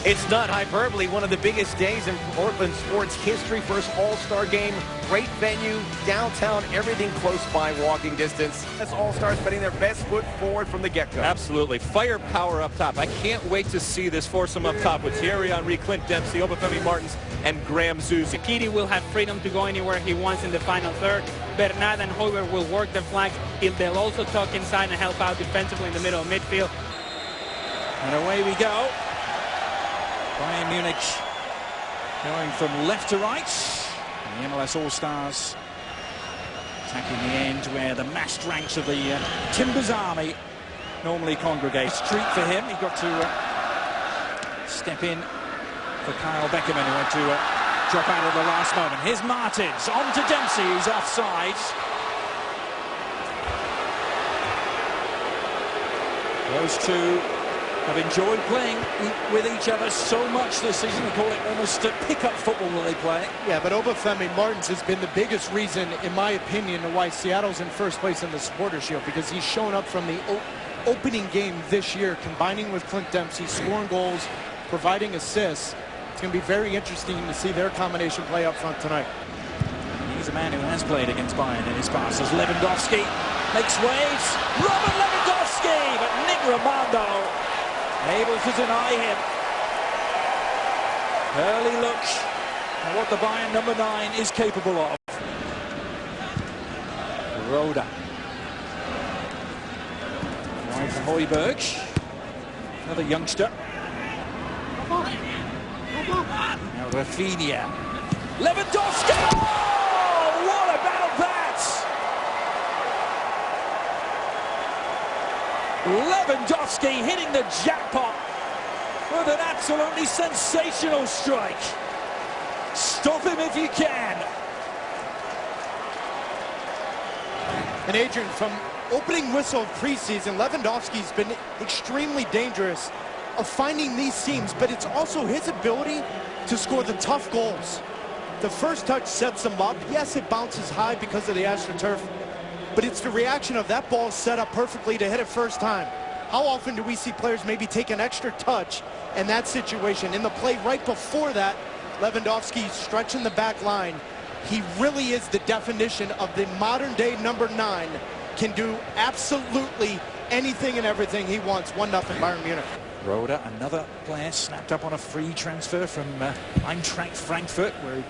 It's not hyperbole. One of the biggest days in Portland sports history. First All-Star game, great venue, downtown, everything close by, walking distance. As All-Stars putting their best foot forward from the get-go. Absolutely. Firepower up top. I can't wait to see this foursome up top with Thierry Henry, Clint Dempsey, Obafemi Martins, and Graham Zusi. Shaqiri will have freedom to go anywhere he wants in the final third. Bernard and Hoiberg will work the flanks. They'll also tuck inside and help out defensively in the middle of midfield. And away we go. Bayern Munich going from left to right. The MLS All-Stars attacking the end where the massed ranks of the Timbers Army normally congregate. Treat for him. He got to step in for Kyle Beckerman, who had to drop out at the last moment. Here's Martins on to Dempsey, who's offside. Those two have enjoyed playing with each other so much this season. They call it almost pick-up football that they play. Yeah, but Obafemi Martins has been the biggest reason, in my opinion, why Seattle's in first place in the Supporters' Shield, because he's shown up from the opening game this year, combining with Clint Dempsey, scoring goals, providing assists. It's going to be very interesting to see their combination play up front tonight. He's a man who has played against Bayern in his past. As Lewandowski makes waves. Robert Lewandowski, but Nick Rimando able to deny him. Early look at what the Bayern number 9 is capable of. Roda. Wide for Hoiberg. Another youngster. Now Rafinha. Lewandowski! Oh, what about that? Lewandowski hitting the jackpot with an absolutely sensational strike. Stop him if you can. And Adrian, from opening whistle of preseason, Lewandowski's been extremely dangerous of finding these seams, but it's also his ability to score the tough goals. The first touch sets him up. Yes, it bounces high because of the AstroTurf, but it's the reaction of that ball set up perfectly to hit it first time. How often do we see players maybe take an extra touch in that situation? In the play right before that, Lewandowski stretching the back line. He really is the definition of the modern day number 9. Can do absolutely anything and everything he wants. 1-0 Bayern Munich. Roda, another player snapped up on a free transfer from Eintracht Frankfurt, where he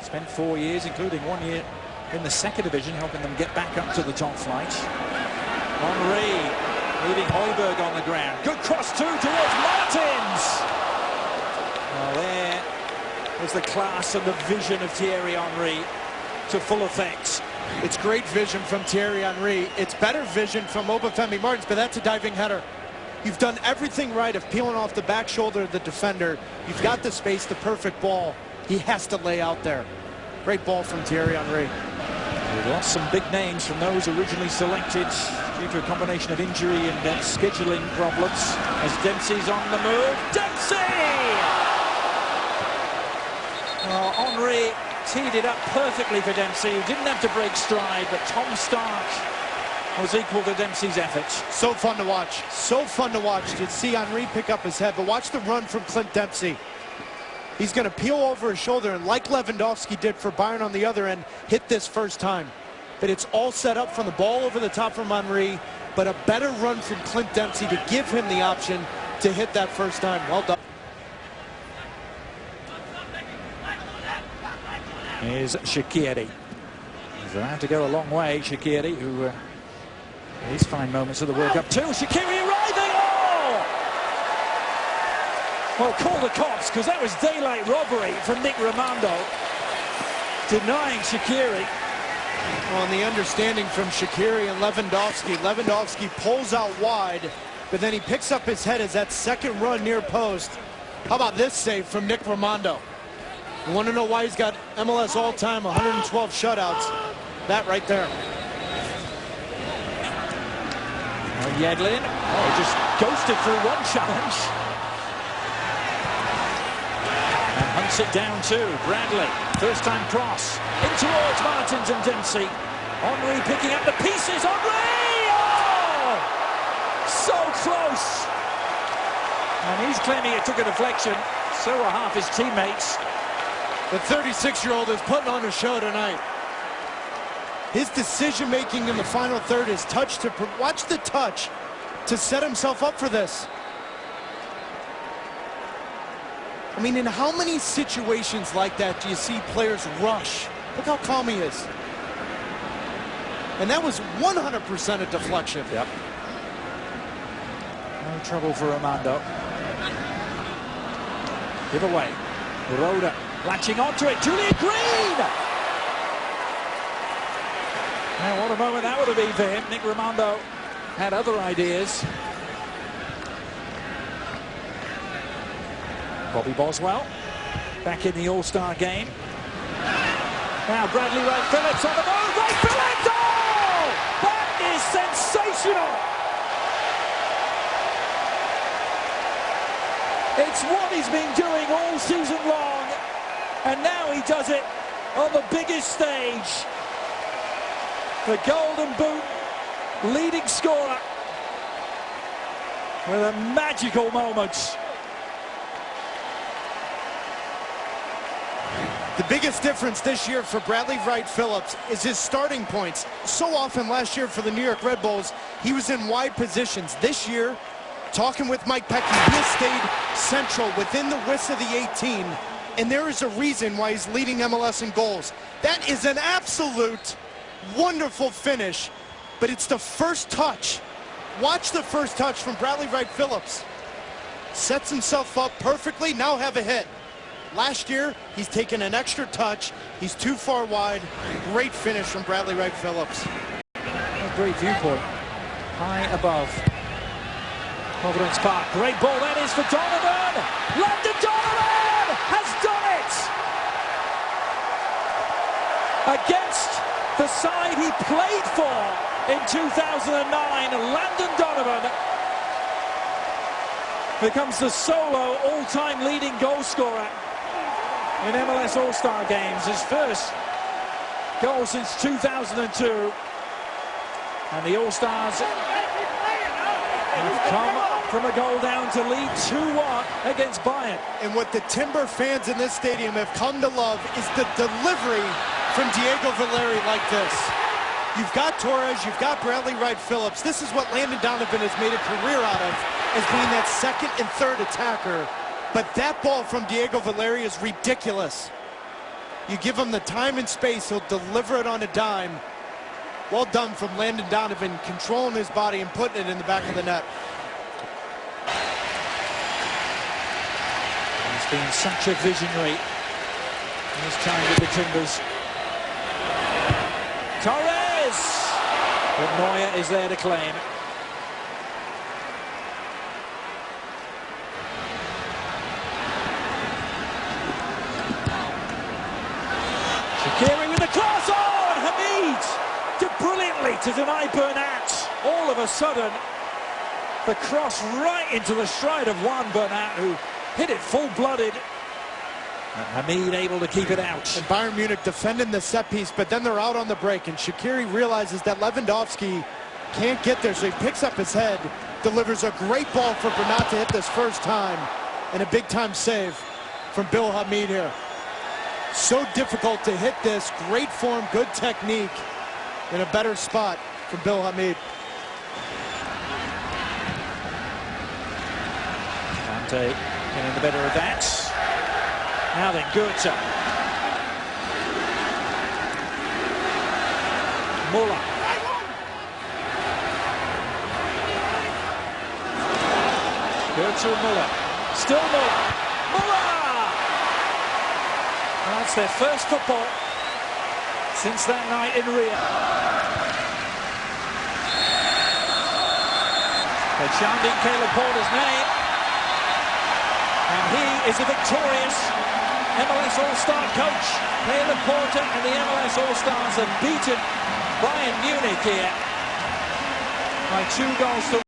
spent 4 years, including 1 year in the second division, helping them get back up to the top flight. Henry leaving Hoiberg on the ground. Good cross too towards Martins. Well, there was the class and the vision of Thierry Henry to full effect. It's great vision from Thierry Henry. It's better vision from Obafemi Martins, but that's a diving header. You've done everything right of peeling off the back shoulder of the defender. You've got the space, the perfect ball. He has to lay out there. Great ball from Thierry Henry. We lost some big names from those originally selected due to a combination of injury and scheduling problems. As Dempsey's on the move. Dempsey! Well, Henry teed it up perfectly for Dempsey, who didn't have to break stride, but Tom Stark was equal to Dempsey's efforts. So fun to watch. So fun to watch to see Henry pick up his head, but watch the run from Clint Dempsey. He's going to peel over his shoulder, and like Lewandowski did for Bayern on the other end, hit this first time. But it's all set up from the ball over the top from Henry, but a better run from Clint Dempsey to give him the option to hit that first time. Well done. Here's Shaqiri. He's allowed to go a long way, Shaqiri, who his fine moments of the World Cup too. Shaqiri arriving! Oh! Well, call the cops, because that was daylight robbery from Nick Rimando, denying Shaqiri. Well, and the understanding from Shaqiri and Lewandowski. Lewandowski pulls out wide, but then he picks up his head as that second run near post. How about this save from Nick Rimando? You want to know why he's got MLS all-time 112 shutouts? That right there. Yedlin, just ghosted through one challenge. And hunts it down too. Bradley, first time cross. In towards Martins and Dempsey. Henry picking up the pieces. Henry! Oh! So close! And he's claiming it took a deflection. So are half his teammates. The 36-year-old is putting on a show tonight. His decision-making in the final third is watch the touch to set himself up for this. I mean, in how many situations like that do you see players rush? Look how calm he is. And that was 100% a deflection. Yep. No trouble for Armando. Give away. Rhoda latching onto it. Julian Green! Now, what a moment that would have been for him. Nick Raimondo had other ideas. Bobby Boswell back in the All-Star game. Now Bradley Wright-Phillips on the move. Wright-Phillips! Oh! That is sensational! It's what he's been doing all season long, and now he does it on the biggest stage. The Golden Boot leading scorer with a magical moment. The biggest difference this year for Bradley Wright-Phillips is his starting points. So often last year for the New York Red Bulls, he was in wide positions. This year, talking with Mike Pecky, he has stayed central within the width of the 18, and there is a reason why he's leading MLS in goals. That is an absolute wonderful finish, but it's the first touch. Watch the first touch from Bradley Wright-Phillips. Sets himself up perfectly, now have a hit. Last year, he's taken an extra touch. He's too far wide. Great finish from Bradley Wright-Phillips. A great viewpoint. High above Providence Park. Great ball that is for Donovan. Landon Donovan has done it! Against the side he played for in 2009, Landon Donovan becomes the solo all-time leading goal scorer in MLS All-Star games. His first goal since 2002. And the All-Stars have come from a goal down to lead 2-1 against Bayern. And what the Timber fans in this stadium have come to love is the delivery from Diego Valeri like this. You've got Torres, you've got Bradley Wright-Phillips. This is what Landon Donovan has made a career out of, as being that second and third attacker. But that ball from Diego Valeri is ridiculous. You give him the time and space, he'll deliver it on a dime. Well done from Landon Donovan, controlling his body and putting it in the back of the net. He's been such a visionary in his time with the Timbers. Torres! But Neuer is there to claim. Thierry with the cross on! Hamid did brilliantly to deny Bernat. All of a sudden, the cross right into the stride of Juan Bernat, who hit it full-blooded. And Hamid able to keep it out. And Bayern Munich defending the set piece, but then they're out on the break, and Shaqiri realizes that Lewandowski can't get there, so he picks up his head, delivers a great ball for Bernat to hit this first time, and a big-time save from Bill Hamid here. So difficult to hit this. Great form, good technique, in a better spot from Bill Hamid. Dante getting the better of that. Now then, Goethe. Muller. Goethe and Muller. Still Muller. Muller! That's their first football since that night in Rio. They're chanting Caleb Porter's name. And he is the victorious MLS All-Star coach. Caleb Porter and the MLS All-Stars have beaten Bayern Munich here by 2 goals to